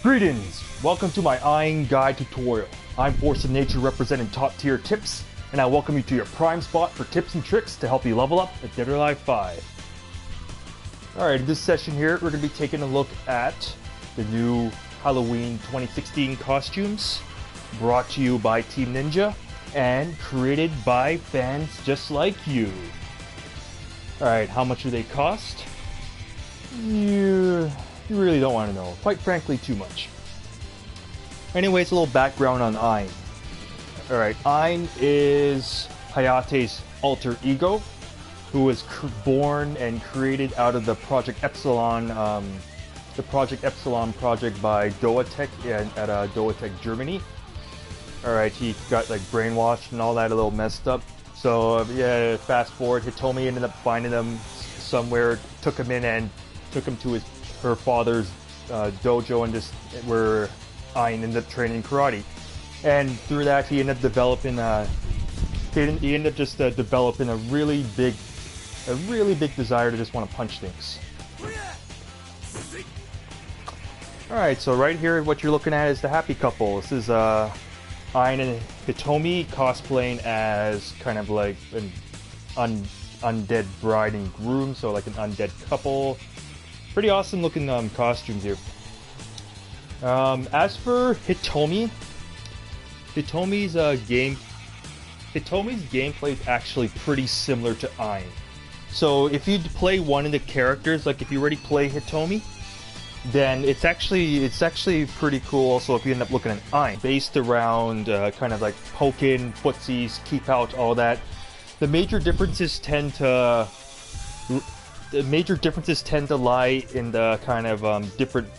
Greetings! Welcome to my Eyeing Guide tutorial. I'm Force of Nature representing top tier tips, and I welcome you to your prime spot for tips and tricks to help you level up at Dead or Alive 5. Alright, in this session here, we're going to be taking a look at the new Halloween 2016 costumes, brought to you by Team Ninja, and created by fans just like you. Alright, how much do they cost? You really don't want to know. Quite frankly, too much. Anyways, a little background on Ein. Alright, Ein is Hayate's alter ego, who was born and created out of the Project Epsilon, project by DOA5LR at DOA5LR Germany. Alright, he got like brainwashed and all that, a little messed up. So yeah, fast forward, Hitomi ended up finding him somewhere, took him in and took him to her father's dojo, and just where Ein ended up training karate. And through that, he ended up developing developing a really big desire to just want to punch things. Alright, so right here, what you're looking at is the happy couple. This is Ein and Hitomi cosplaying as kind of like an undead bride and groom, so like an undead couple. Pretty awesome looking costumes here. As for Hitomi's gameplay is actually pretty similar to Ein. So if you play one of the characters, like if you already play Hitomi, then it's actually pretty cool. Also, if you end up looking at Ein, based around kind of like poking, footsies, keep out, all that. The major differences tend to lie in the kind of different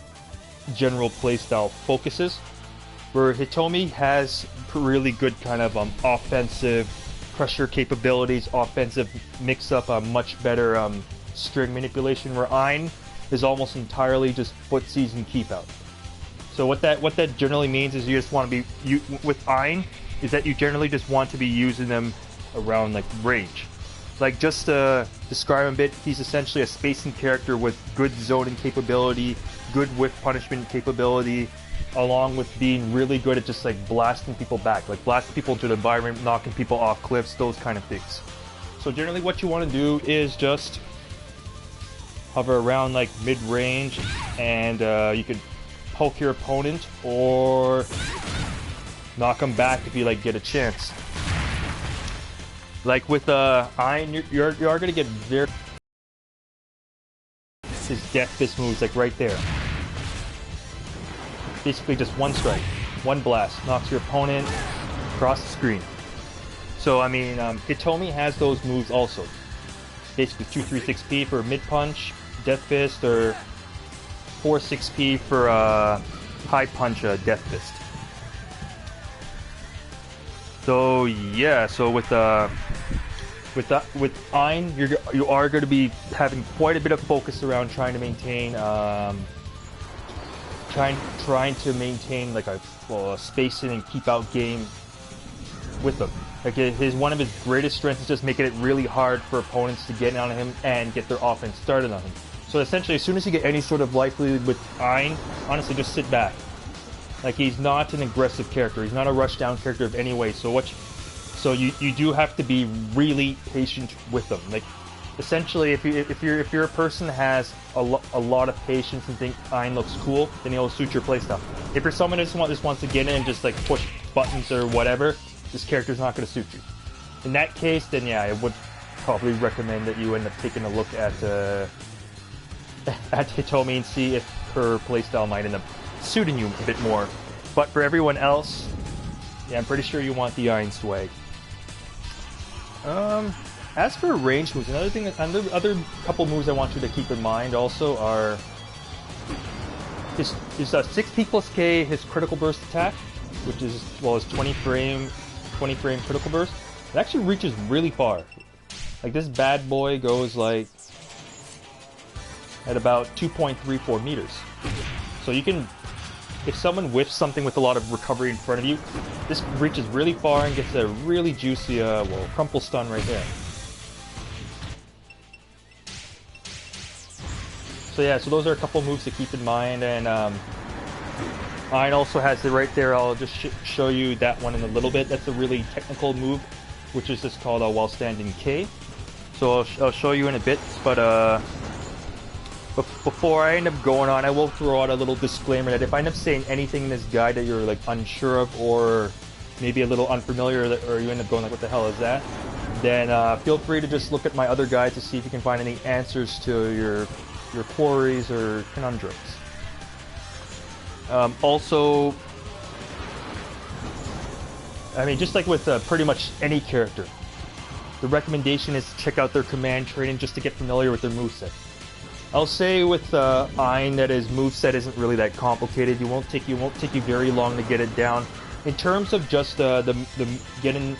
general playstyle focuses, where Hitomi has really good kind of offensive pressure capabilities, offensive mix-up, much better string manipulation, where Ein is almost entirely just footsies and keep out. So what that generally means is you just want to be with Ein is that you generally just want to be using them around like range. Like, just to describe him a bit, he's essentially a spacing character with good zoning capability, good whiff punishment capability, along with being really good at just like blasting people back, like blasting people into the environment, knocking people off cliffs, those kind of things. So generally what you want to do is just hover around like mid-range, and you could poke your opponent or knock them back if you like get a chance. Like with Ein, you are gonna get very his death fist moves like right there. Basically just one strike, one blast, knocks your opponent across the screen. So I mean, Hitomi has those moves also. Basically 2-3-6P for mid punch, death fist, or 4-6P for high punch, death fist. So yeah, so with Ein, you are going to be having quite a bit of focus around trying to maintain like a spacing and keep out game with them. Like one of his greatest strengths is just making it really hard for opponents to get on him and get their offense started on him. So essentially, as soon as you get any sort of life lead with Ein, honestly, just sit back. Like, he's not an aggressive character. He's not a rushdown character of any way. So you do have to be really patient with them. Like, essentially, if you're a person that has a lot of patience and think Ein looks cool, then he'll suit your playstyle. If you're someone that just wants to get in and just like push buttons or whatever, this character's not going to suit you. In that case, then yeah, I would probably recommend that you end up taking a look at Hitomi and see if her playstyle might end up suiting you a bit more. But for everyone else, yeah, I'm pretty sure you want the Ein swag. As for range moves, other couple moves I want you to keep in mind also are his 6P plus K, his critical burst attack, which is, well, his 20 frame critical burst. It actually reaches really far. Like, this bad boy goes like at about 2.34 meters. So you can, if someone whiffs something with a lot of recovery in front of you, this reaches really far and gets a really juicy, crumple stun right there. So yeah, so those are a couple moves to keep in mind, and Ein also has it right there. I'll just show you that one in a little bit. That's a really technical move, which is just called a while standing K. So I'll show you in a bit, but before I end up going on, I will throw out a little disclaimer that if I end up saying anything in this guide that you're like unsure of or maybe a little unfamiliar, or you end up going like, what the hell is that? Then feel free to just look at my other guides to see if you can find any answers to your queries or conundrums. Also, I mean, just like with pretty much any character, the recommendation is to check out their command training just to get familiar with their moveset. I'll say with Ein that his moveset isn't really that complicated. It won't take you very long to get it down. In terms of just the getting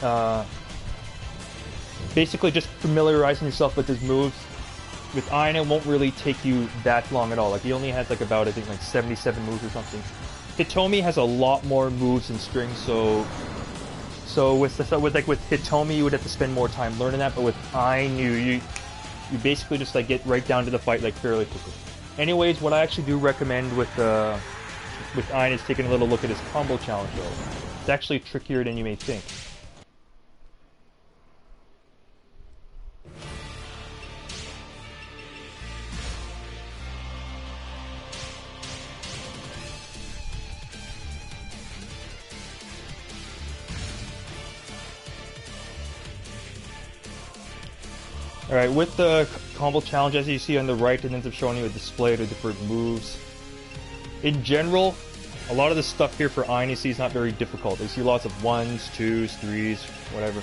basically just familiarizing yourself with his moves, with Ein it won't really take you that long at all. Like he only has like about I think like 77 moves or something. Hitomi has a lot more moves and strings, so with Hitomi you would have to spend more time learning that, but with Ein you basically just like get right down to the fight like fairly quickly. Anyways, what I actually do recommend with Ein is taking a little look at his combo challenge though. It's actually trickier than you may think. Alright, with the combo challenge, as you see on the right, it ends up showing you a display of the different moves. In general, a lot of the stuff here for Ein you see is not very difficult. You see lots of 1s, 2s, 3s, whatever.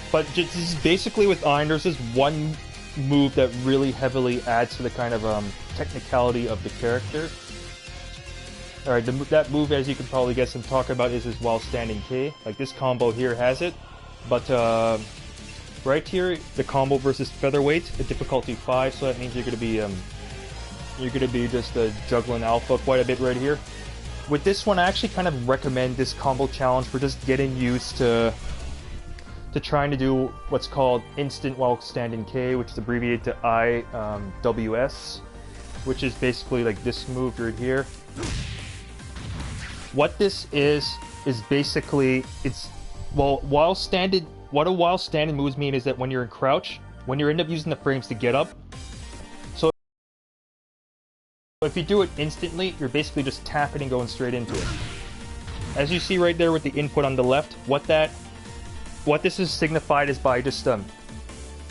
But just basically with Ein, there's this one move that really heavily adds to the kind of technicality of the character. Alright, that move, as you can probably guess I'm talking about, is his while standing K. Like this combo here has it, but right here, the combo versus featherweight, the difficulty 5, so that means you're gonna be just juggling alpha quite a bit right here. With this one, I actually kind of recommend this combo challenge for just getting used to trying to do what's called instant while standing K, which is abbreviated to IWS, which is basically like this move right here. What this is basically what a while standing moves mean is that when you're in crouch, when you end up using the frames to get up, so if you do it instantly, you're basically just tapping and going straight into it. As you see right there with the input on the left, what this is signified is by just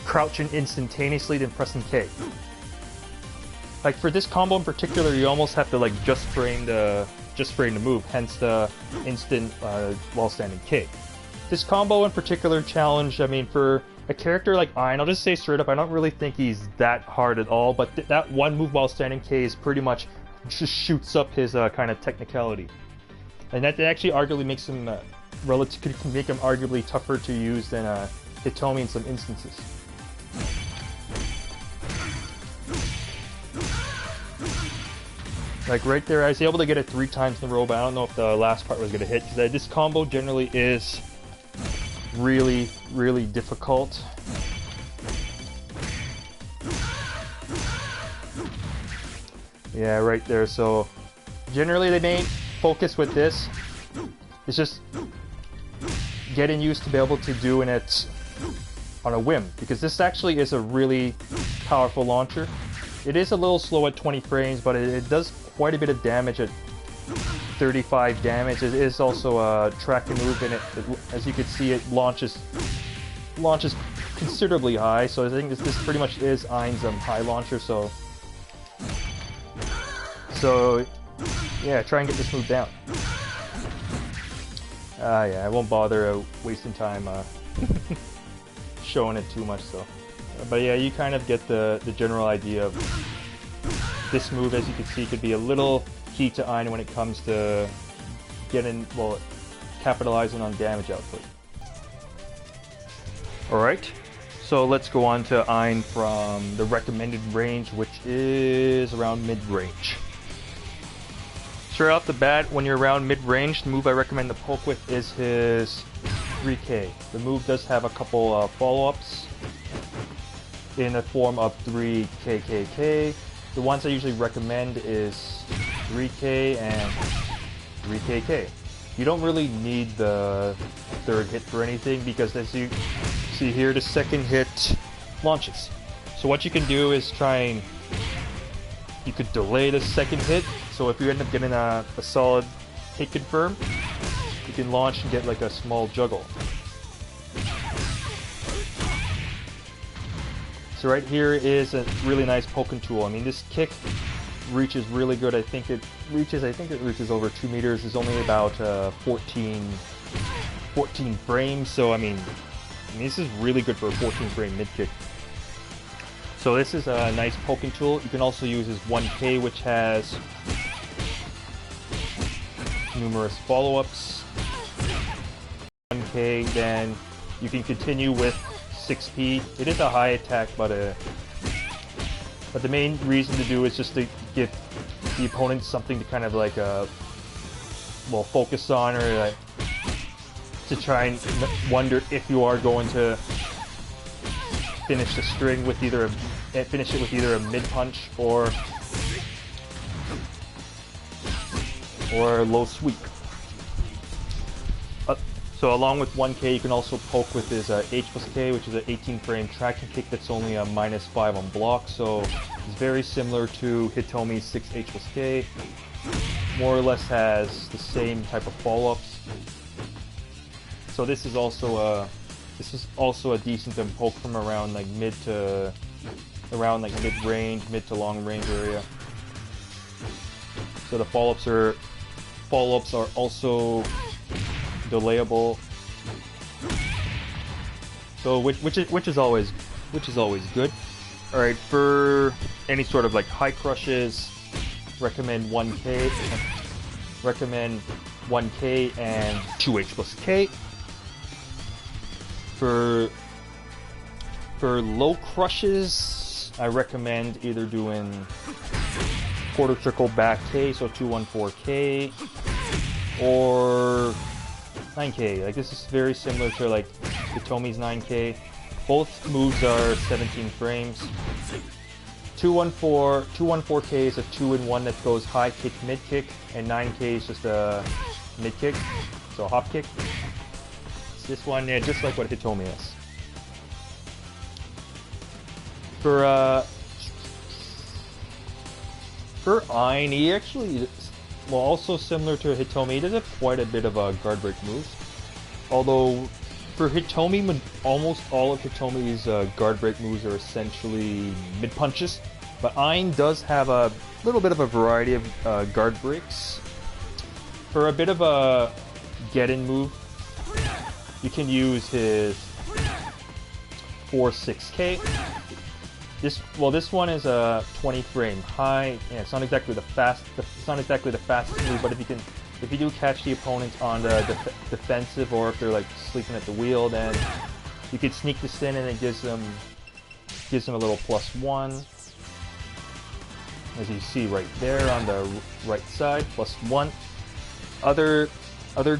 crouching instantaneously then pressing K. Like for this combo in particular, you almost have to like just frame the move, hence the instant while standing K. This combo in particular challenge, I mean, for a character like Ein, I'll just say straight up, I don't really think he's that hard at all, but that one move while standing K is pretty much just shoots up his kind of technicality. And that actually arguably makes him could make him arguably tougher to use than Hitomi in some instances. Like right there, I was able to get it 3 times in a row, but I don't know if the last part was going to hit, because this combo generally is really, really difficult. Yeah, right there. So generally the main focus with this is just getting used to be able to doing it on a whim, because this actually is a really powerful launcher. It is a little slow at 20 frames, but it does quite a bit of damage at 35 damage. It is also a tracking move, and as you can see, it launches considerably high. So I think this pretty much is Ein's high launcher. So yeah, try and get this move down. Yeah, I won't bother wasting time showing it too much. So, but yeah, you kind of get the general idea of this move. As you can see, could be a little key to Ein when it comes to capitalizing on damage output. Alright, so let's go on to Ein from the recommended range, which is around mid-range. Straight off the bat, when you're around mid-range, the move I recommend to poke with is his 3K. The move does have a couple follow-ups in the form of 3KKK. The ones I usually recommend is 3K and 3KK. You don't really need the third hit for anything because as you see here, the second hit launches. So what you can do is you could delay the second hit, so if you end up getting a solid hit confirm, you can launch and get like a small juggle. So right here is a really nice poking tool. I mean, this kick reaches really good. I think it reaches over 2 meters. It's only about 14 frames. So I mean, this is really good for a 14 frame mid kick. So this is a nice poking tool. You can also use his 1K, which has numerous follow-ups. 1K, then you can continue with 6P. It is a high attack, but the main reason to do is just to give the opponent something to kind of like focus on, or like to try and wonder if you are going to finish the string with either a mid punch or a low sweep. So along with 1K, you can also poke with his H+K, which is an 18 frame traction kick that's only a -5 on block. So it's very similar to Hitomi's 6H+K. More or less has the same type of follow-ups. So this is also a decent poke from around like mid to long range area. So the follow-ups are also delayable. So which is always good. All right, for any sort of like high crushes, recommend 1K. Recommend 1K and 2H+K. For low crushes, I recommend either doing quarter circle back K, so 214K, or 9K. Like this is very similar to like Hitomi's 9K. Both moves are 17 frames. 214K is a 2-in-1 that goes high kick, mid kick, and 9K is just a mid kick, so a hop kick. This one, yeah, just like what Hitomi is. For Ein, he actually, well, also similar to Hitomi, he does have quite a bit of guard break moves. Although for Hitomi, almost all of Hitomi's guard break moves are essentially mid punches, but Ein does have a little bit of a variety of guard breaks. For a bit of a get-in move, you can use his 4-6K. This one is a 20 frame high. Yeah, it's not exactly the fastest move, but if you do catch the opponent on the defensive, or if they're like sleeping at the wheel, then you can sneak this in, and it gives them a little +1. As you see right there on the right side, +1. Other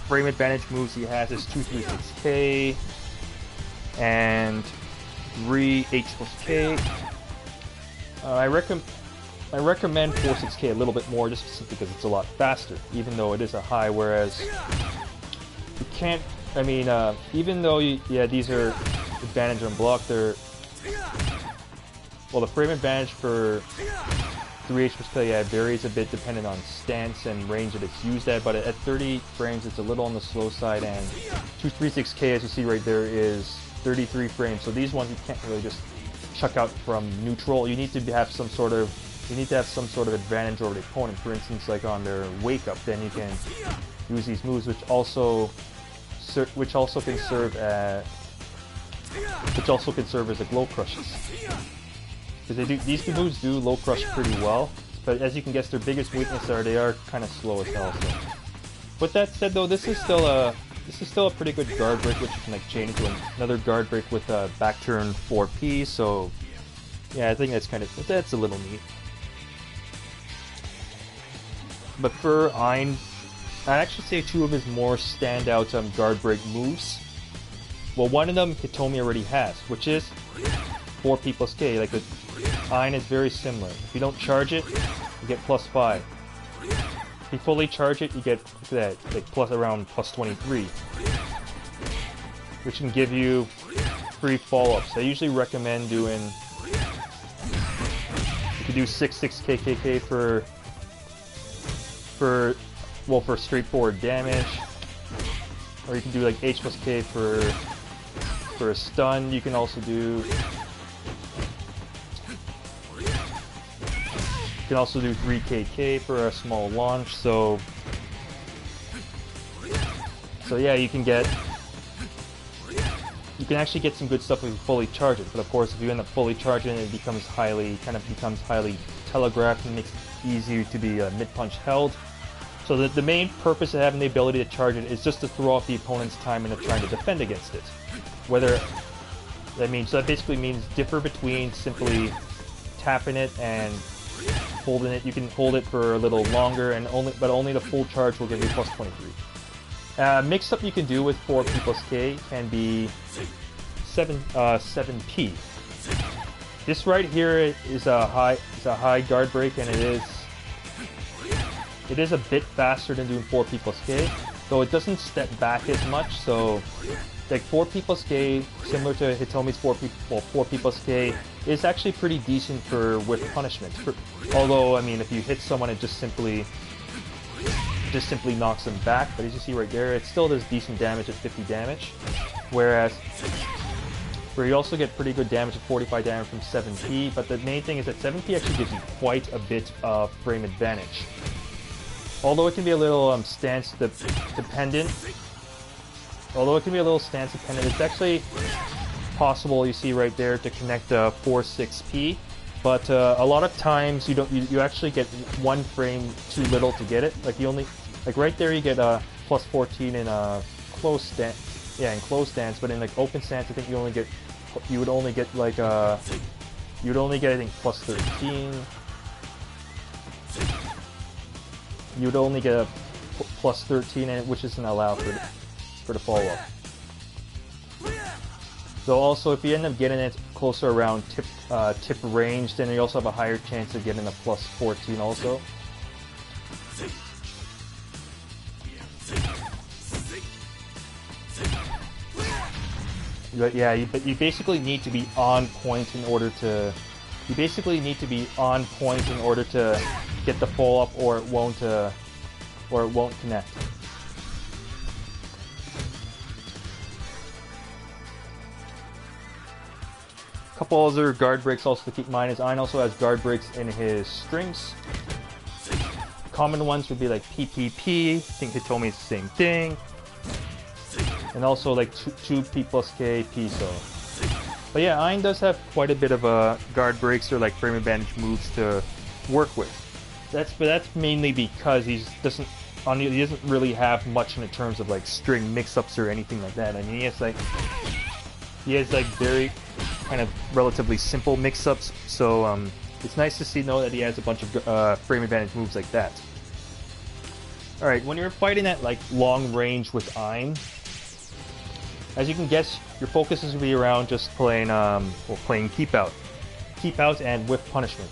frame advantage moves he has is 2-3-6K and 3H+K. I recommend 4-6K a little bit more, just simply because it's a lot faster, even though it is a high. Whereas you can't. I mean, even though these are advantage on block, the frame advantage for 3H+K varies a bit depending on stance and range that it's used at, but at 30 frames it's a little on the slow side, and 2-3-6K, as you see right there, is 33 frames. So these ones you can't really just chuck out from neutral. You need to have some sort of advantage over the opponent. For instance, like on their wake up, then you can use these moves, which also can serve as like low crushes. Because these moves do low crush pretty well, but as you can guess, their biggest weakness they are kind of slow as hell. So, with that said, though, this is still a pretty good guard break, which you can like chain into another guard break with a back turn 4P. So, yeah, I think that's a little neat. But for Ein, I'd actually say two of his more standout guard break moves. Well, one of them Hitomi already has, which is 4P+K. Like Ein is very similar. If you don't charge it, you get +5. If you fully charge it, you get, look at that, like around plus 23, which can give you free follow-ups. I usually recommend doing, you can do 6 KKK for straightforward damage, or you can do like H plus K for a stun. You can also do 3 KK for a small launch. So yeah, you can actually get some good stuff if you fully charge it. But of course, if you end up fully charging it, it becomes highly telegraphed and makes it easier to be mid-punch held. So the main purpose of having the ability to charge it is just to throw off the opponent's time into trying to defend against it. So that basically means differ between simply tapping it and holding it. You can hold it for a little longer, but only the full charge will give you plus 23. Mix-up you can do with 4P plus K can be 7P. This right here is a high guard break, and it is a bit faster than doing 4P plus K, though it doesn't step back as much. So like 4P plus K, similar to Hitomi's 4P plus K, is actually pretty decent for whip punishment. Although, I mean, if you hit someone, it just simply knocks them back. But as you see right there, it still does decent damage at 50 damage. Where you also get pretty good damage at 45 damage from 7P. But the main thing is that 7P actually gives you quite a bit of frame advantage. Although it can be a little stance dependent. It's actually possible, you see right there, to connect 4-6P. But a lot of times you actually get 1 frame too little to get it. Like right there you get plus 14 in close stance. Yeah, in close stance, but in like open stance, I think you would only get I think plus 13. You would only get a plus 13 in it, which isn't allowed for the follow-up. Though also, if you end up getting it closer around tip range, then you also have a higher chance of getting a plus 14 also. But yeah, but you basically need to be on point in order to. You basically need to be on point in order to get the follow-up, or it won't connect. A couple other guard breaks also to keep in mind is Ein also has guard breaks in his strings. Common ones would be like PPP, I think Hitomi is the same thing. And also like 2P plus K Piso. But yeah, Ein does have quite a bit of guard breaks or like frame advantage moves to work with. But that's mainly because he doesn't really have much in terms of like string mix-ups or anything like that. I mean, he has like very kind of relatively simple mix-ups, so it's nice to know that he has a bunch of frame advantage moves like that. Alright, when you're fighting at like long range with Ein, as you can guess, your focus is going to be around just playing keep out and whiff punishment.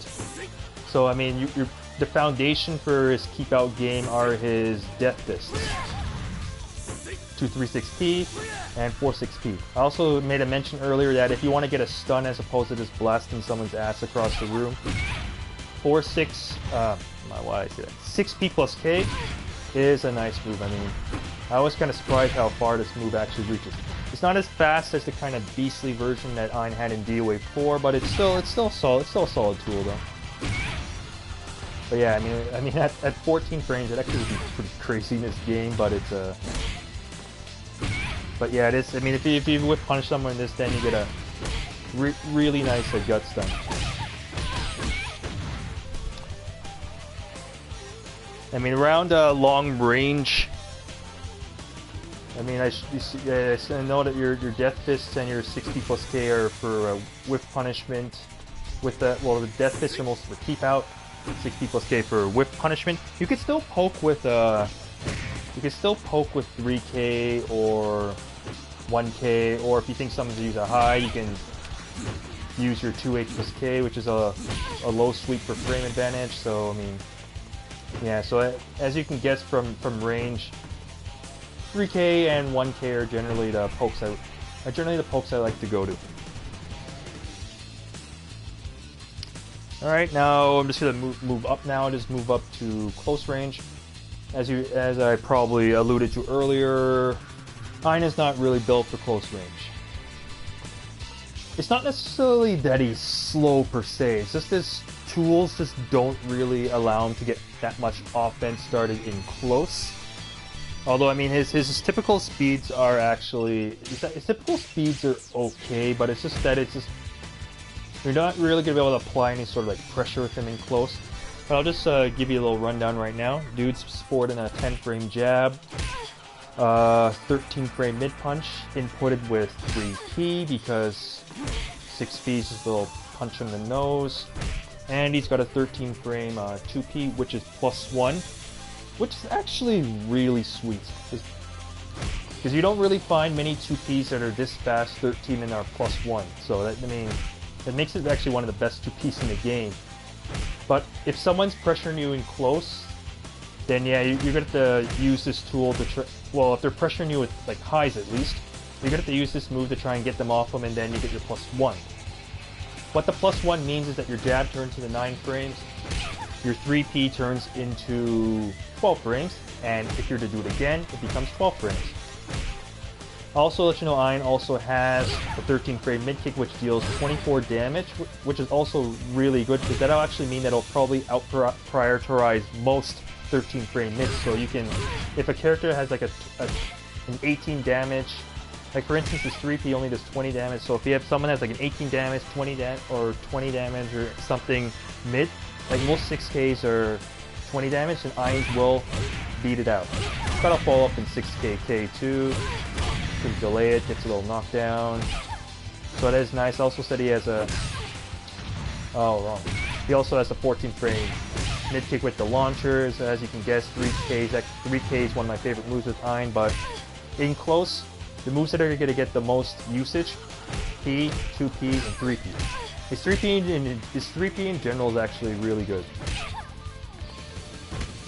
So I mean, the foundation for his keep out game are his death fists, 2-3-6P and 4-6P. I also made a mention earlier that if you want to get a stun as opposed to just blasting someone's ass across the room, 6P plus K is a nice move. I mean, I was kind of surprised how far this move actually reaches. It's not as fast as the kind of beastly version that Ein had in DOA4, but it's still solid. It's still a solid tool though. But yeah, I mean at 14 frames, it actually would be pretty crazy in this game. But it's but yeah, it is. I mean, if you would punish someone in this, then you get a really nice gut stun. I mean, around long range. I mean, I know that your death fists and your 60 plus K are for whiff punishment. With the death fists are mostly for keep out. 60 plus K for whiff punishment. You could still poke with 3K or 1K, or if you think someone's gonna use a high, you can use your 2H plus K, which is a low sweep for frame advantage. So I mean, Yeah, so as you can guess from range, 3K and 1K are generally the pokes I like to go to. All right, now I'm just gonna move up now. Just move up to close range. As I probably alluded to earlier, Ein is not really built for close range. It's not necessarily that he's slow per se. It's just his tools just don't really allow him to get that much offense started in close. Although, I mean, his typical speeds are actually... His typical speeds are okay, but it's just that you're not really going to be able to apply any sort of like pressure with him in close. But I'll just give you a little rundown right now. Dude's sporting a 10-frame jab, 13-frame mid-punch, inputted with 3P because 6P is just a little punch in the nose. And he's got a 13-frame 2P, which is +1, which is actually really sweet. Because you don't really find many 2Ps that are this fast, 13 and are +1. So that, I mean, that makes it actually one of the best 2Ps in the game. But if someone's pressuring you in close, then yeah, you're going to have to use this tool to well, if they're pressuring you with like highs at least, you're going to have to use this move to try and get them off them, and then you get your +1. What the +1 means is that your jab turns into 9 frames, your 3P turns into 12 frames, and if you're to do it again, it becomes 12 frames. I'll also let you know Ein also has a 13-frame mid-kick which deals 24 damage, which is also really good because that'll actually mean that it'll probably out-prioritize most 13-frame mids. So you can, if a character has like an 18 damage, like for instance this 3P only does 20 damage, so if you have someone that's like an 18 damage, 20 damage or something mid, like most 6Ks are 20 damage and Ein's will beat it out. Gotta follow up in 6K K2. Can delay it, gets a little knockdown. So that is nice. Also said he has a... Oh, wrong. He also has a 14-frame mid-kick with the launchers. As you can guess, 3K is one of my favorite moves with Ein, but in close, the moves that are going to get the most usage, P, 2P, and 3P. His 3P in general is actually really good.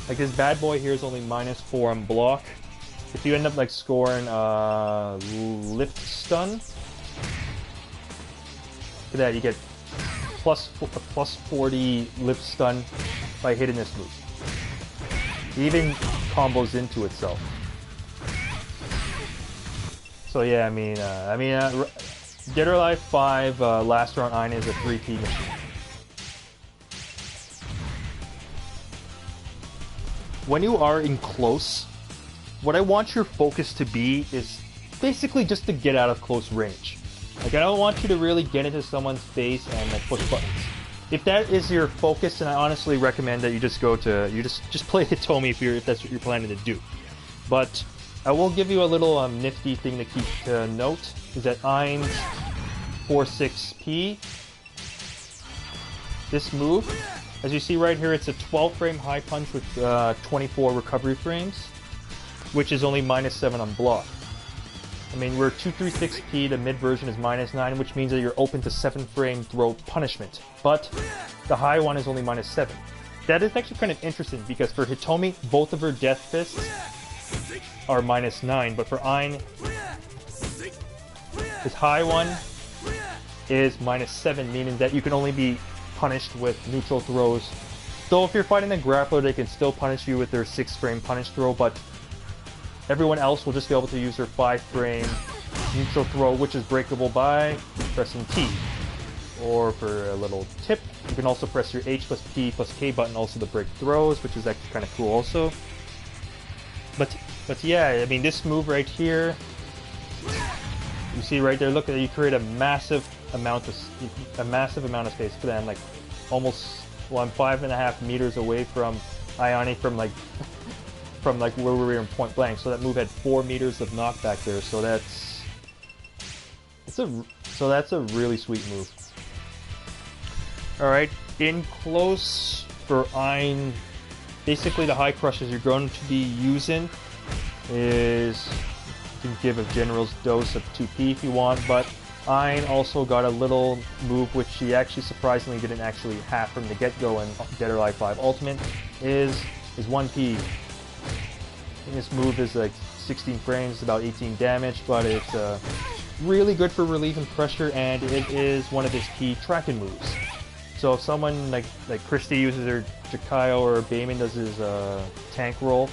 Like this bad boy here is only -4 on block. If you end up like scoring lift stun, look at that, you get +40 lift stun by hitting this move. It even combos into itself. So yeah, I mean, Dead or Alive 5 last round Ein is a 3P machine. When you are in close, what I want your focus to be is basically just to get out of close range. Like I don't want you to really get into someone's face and like push buttons. If that is your focus, then I honestly recommend that you just go to just play Hitomi if that's what you're planning to do. But I will give you a little nifty thing to keep to note is that Ein's 4-6P. This move, as you see right here, it's a 12-frame high punch with 24 recovery frames, which is only -7 on block. I mean, we're 2-3-6P, the mid version is -9, which means that you're open to 7-frame throw punishment. But the high one is only -7. That is actually kind of interesting because for Hitomi, both of her death fists are -9, but for Ein, his high one is -7, meaning that you can only be punished with neutral throws. Though if you're fighting a grappler, they can still punish you with their 6-frame punish throw, but everyone else will just be able to use their 5-frame neutral throw, which is breakable by pressing T. Or for a little tip, you can also press your H plus P plus K button also to break throws, which is actually kind of cool also. But yeah, I mean this move right here, you see right there, look at it, you create a massive amount of space for them, like almost, well, I'm 5.5 meters away from Ayane from where we were in point blank, so that move had 4 meters of knockback there, so that's a really sweet move. Alright, in close for Ein, basically the high crushes you're going to be using is, you can give a general's dose of 2P if you want, but Ein also got a little move which she actually surprisingly didn't actually have from the get-go in Dead or Alive 5 Ultimate, is is 1P. This move is like 16 frames, about 18 damage, but it's really good for relieving pressure, and it is one of his key tracking moves. So if someone like Christie uses her Jakayo or Bayman does his tank roll,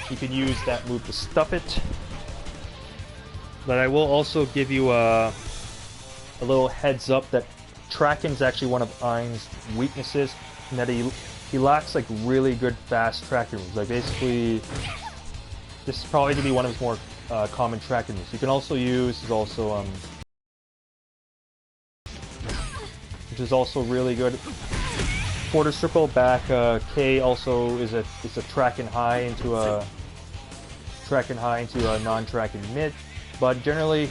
you can use that move to stuff it. But I will also give you a little heads up that tracking is actually one of Ain's weaknesses, and that he lacks like really good fast tracking moves. Like basically, this is probably going to be one of his more common tracking moves. You can also use which is also really good. Quarter circle back K also is a tracking high into a non-tracking mid, but generally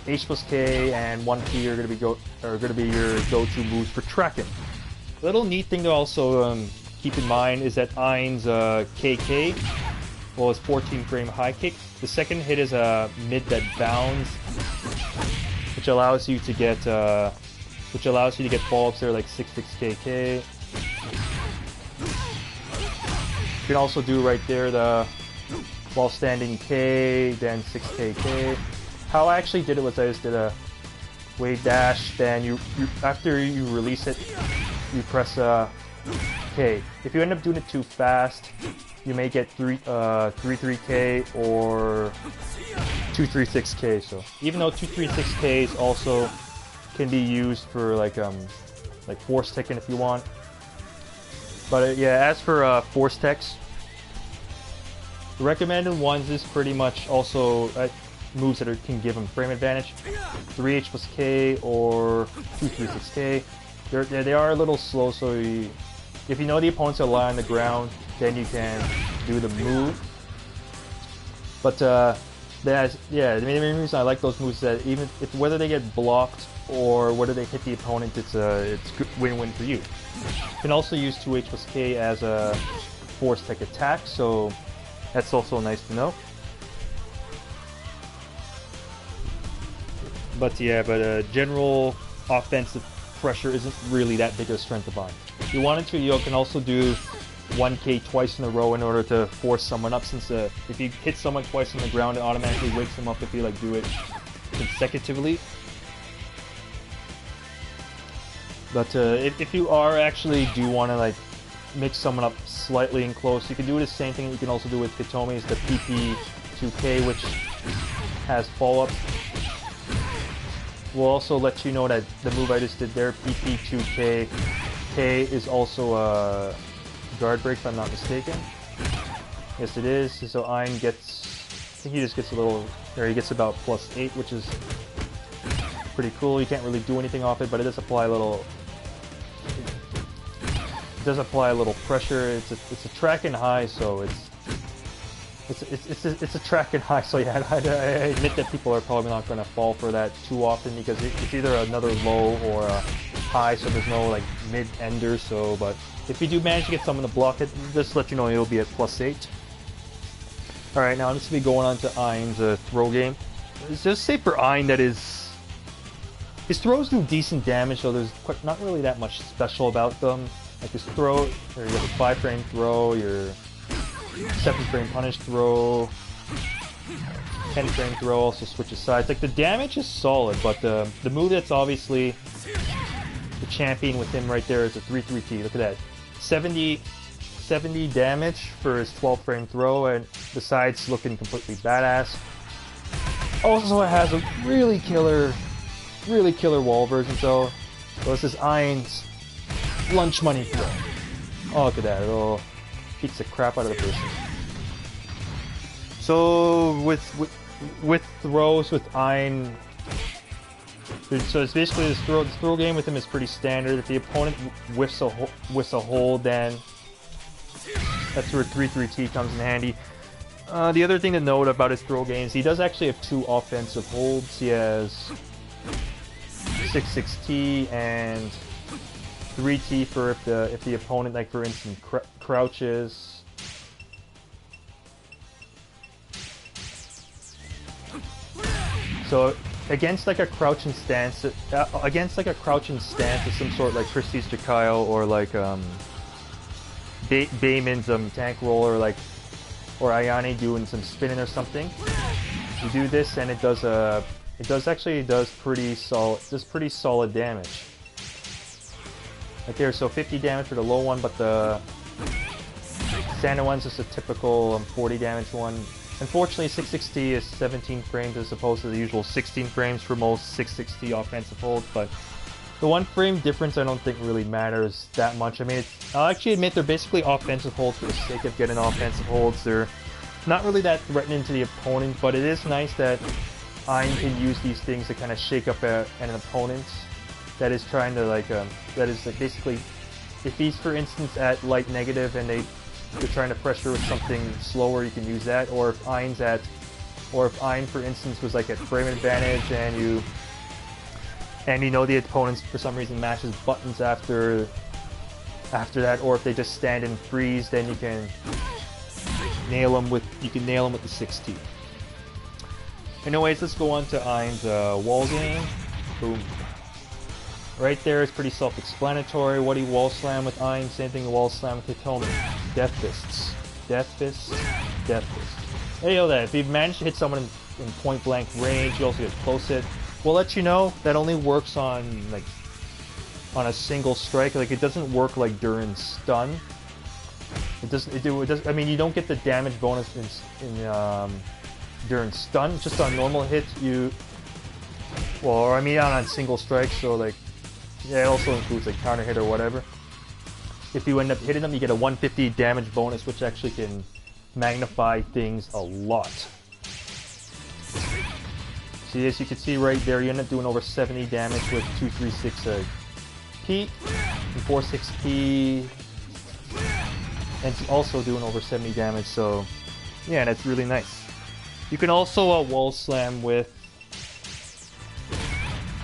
H plus K and 1P are going to be your go-to moves for tracking. A little neat thing to also keep in mind is that Ain's KK, well, his 14 frame high kick. The second hit is a mid that bounds, which allows you to get follow-ups there like 6-6 KK. You can also do right there the while standing K, then 6 KK. How I actually did it was I just did a wave dash, then you after you release it, you press K. If you end up doing it too fast, you may get 3-3K or 2-3-6K. So even though 2-3-6Ks also can be used for like force teching if you want. But yeah, as for force techs, the recommended ones is pretty much also moves that can give them frame advantage. 3H plus K or 2-3-6K. They are a little slow, so if you know the opponents will lie on the ground, then you can do the move. But the main reason I like those moves is that even if whether they get blocked or whether they hit the opponent, it's win-win for you. You can also use 2H plus K as a force tech attack, so that's also nice to know. But yeah, general offensive pressure isn't really that big of a strength of mine. If you wanted to, you can also do 1K twice in a row in order to force someone up, since if you hit someone twice on the ground, it automatically wakes them up if you do it consecutively. But if you actually do want to mix someone up slightly and close, you can do the same thing you can also do with Hitomi, is the PP2K, which has follow-up. We'll also let you know that the move I just did there, PP2K, K is also a guard break if I'm not mistaken. Yes, it is. So Ein gets, I think he just gets a little, or he gets about +8, which is pretty cool. You can't really do anything off it, but it does apply a little. It does apply a little pressure. It's a track and high, so it's a track and high. So yeah, I admit that people are probably not going to fall for that too often, because it's either another low or a high, so there's no mid ender. So, but if you do manage to get someone to block it, just let you know it'll be at +8. All right, now I'm just gonna be going on to Ein's throw game. Let's just say for Ein that his throws do decent damage, so there's not really that much special about them. Like his throw, or you have a 5-frame throw, your 7-frame punish throw, 10-frame throw also switches sides. Like the damage is solid, but the move that's obviously the champion with him right there is a 3-3T. Look at that, 70 damage for his 12-frame throw, and the sides looking completely badass. Also, it has a really killer wall version. So this is Ein's lunch money throw. Oh, look at that! It'll beats the crap out of the person. So with throws with Ein, so it's basically this throw game with him is pretty standard. If the opponent whiffs a hold, then that's where 3-3T comes in handy. The other thing to note about his throw games, he does actually have 2 offensive holds. He has 6-6T and 3T for if the opponent, like for instance, crouches. So against a crouching stance, of some sort, like Christie's Jakayo or Bayman's tank roller, like, or Ayane doing some spinning or something. You do this and it does pretty solid damage. Right there, so 50 damage for the low one, but the standard one's just a typical 40 damage one. Unfortunately, 660 is 17 frames as opposed to the usual 16 frames for most 660 offensive holds, but the 1 frame difference I don't think really matters that much. I mean, I'll actually admit they're basically offensive holds for the sake of getting offensive holds. They're not really that threatening to the opponent, but it is nice that Ein can use these things to kind of shake up an opponent that is trying to basically, if he's for instance at light negative and they're trying to pressure with something slower, you can use that. Or if Ein for instance was like at frame advantage and you know the opponent for some reason mashes buttons after that, or if they just stand and freeze, then you can nail them with the 6T. Anyways, let's go on to Ein's wall game. Boom. Right there is pretty self-explanatory. What do you wall slam with Ein? Same thing you wall slam with Hitomi. Death fists. Death fists. Death fists. Hey, yo, that if you manage to hit someone in point blank range, you also get close hit. We'll let you know that only works on a single strike. Like, it doesn't work like during stun. It does. I mean, you don't get the damage bonus during stun. Just on normal hits, on single strike. So like, yeah, it also includes like counter hit or whatever. If you end up hitting them, you get a 150 damage bonus, which actually can magnify things a lot. See, as you can see right there, you end up doing over 70 damage with 236 P and 46 P, and it's also doing over 70 damage. So yeah, that's really nice. You can also wall slam with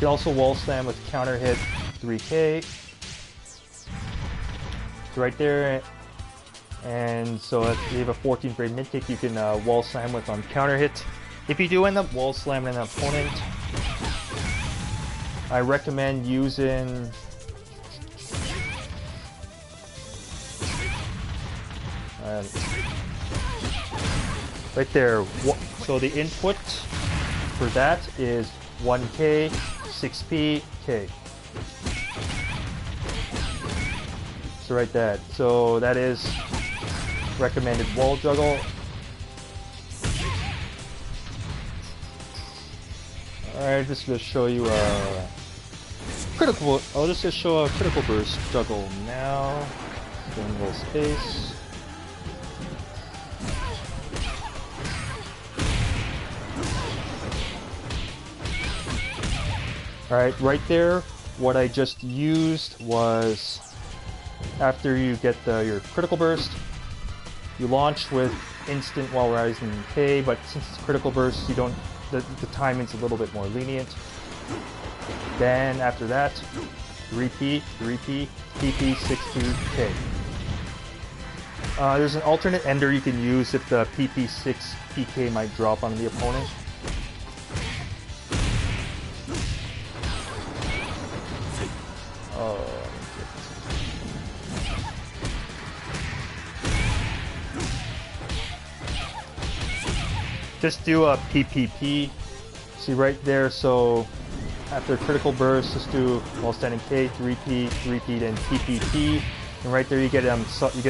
counter hit 3K. So right there, and so if you have a 14 grade mid kick, you can wall slam with on counter hit. If you do end up wall slamming an opponent, I recommend using right there. So the input for that is 1K, 6P, K. So right that. So that is recommended wall juggle. Alright, just gonna show you a critical. I'll just show a critical burst juggle now. Give a little space. Alright, right there, what I just used was, after you get your critical burst, you launch with instant while rising K, but since it's critical burst, you don't, the timing's a little bit more lenient. Then after that, repeat, PP, 6P, K. There's an alternate ender you can use if the PP6 PK might drop on the opponent. Just do a PPP. See right there, so after critical burst, just do while standing K, repeat, and PPP. And right there you get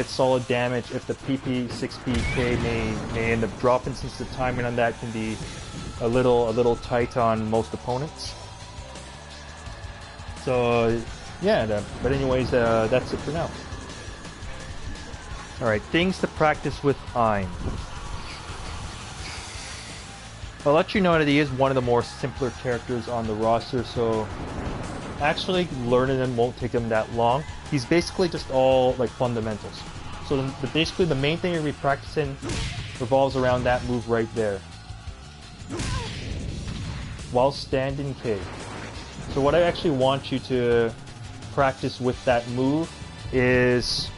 solid damage if the PP 6PK may end up dropping, since the timing on that can be a little tight on most opponents. So yeah, but anyways, that's it for now. Alright, things to practice with Ein. I'll let you know that he is one of the more simpler characters on the roster, so actually learning him won't take him that long. He's basically just all like fundamentals. So basically the main thing you're going to be practicing revolves around that move right there. While standing K. So what I actually want you to practice with that move is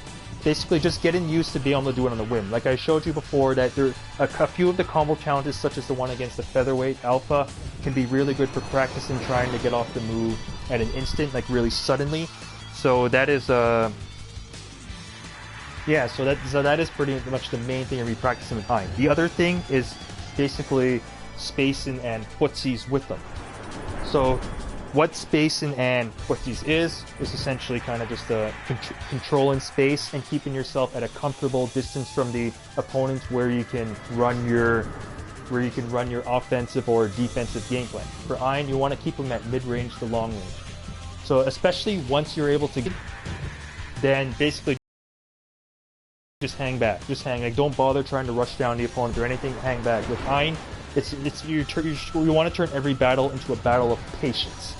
basically just getting used to being able to do it on the whim. Like I showed you before, that there a few of the combo challenges, such as the one against the featherweight alpha, can be really good for practicing trying to get off the move at an instant, like really suddenly. So that is Yeah, so that is pretty much the main thing to be practicing with Hein. The other thing is basically spacing and footsies with them. So what spacing and footsies is essentially kind of just controlling space and keeping yourself at a comfortable distance from the opponent where you can run your offensive or defensive game plan. For Ein, you want to keep them at mid-range to long range. So especially once you're able to get, then basically just hang back. Just hang. Like, don't bother trying to rush down the opponent or anything. Hang back. With Ein, you want to turn every battle into a battle of patience.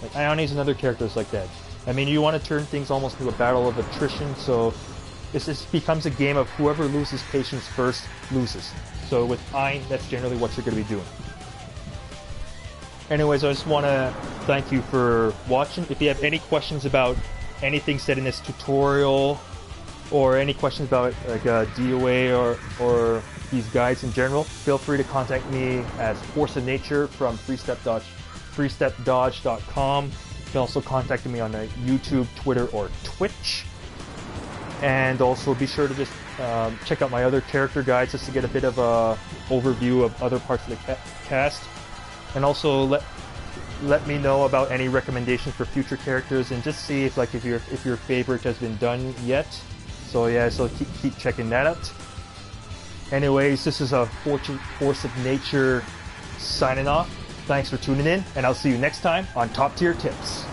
Like, Ione is another character that's like that. I mean, you want to turn things almost into a battle of attrition, so this becomes a game of whoever loses patience first loses. So with Ein, that's generally what you're going to be doing. Anyways, I just want to thank you for watching. If you have any questions about anything said in this tutorial, or any questions about like DOA or these guides in general, feel free to contact me as Force of Nature from freestepdodge.com. You can also contact me on YouTube, Twitter, or Twitch. And also be sure to just check out my other character guides just to get a bit of a overview of other parts of the cast. And also let me know about any recommendations for future characters, and just see if your favorite has been done yet. So yeah, so keep checking that out. Anyways, this is a Force of Nature signing off. Thanks for tuning in, and I'll see you next time on Top Tier Tips.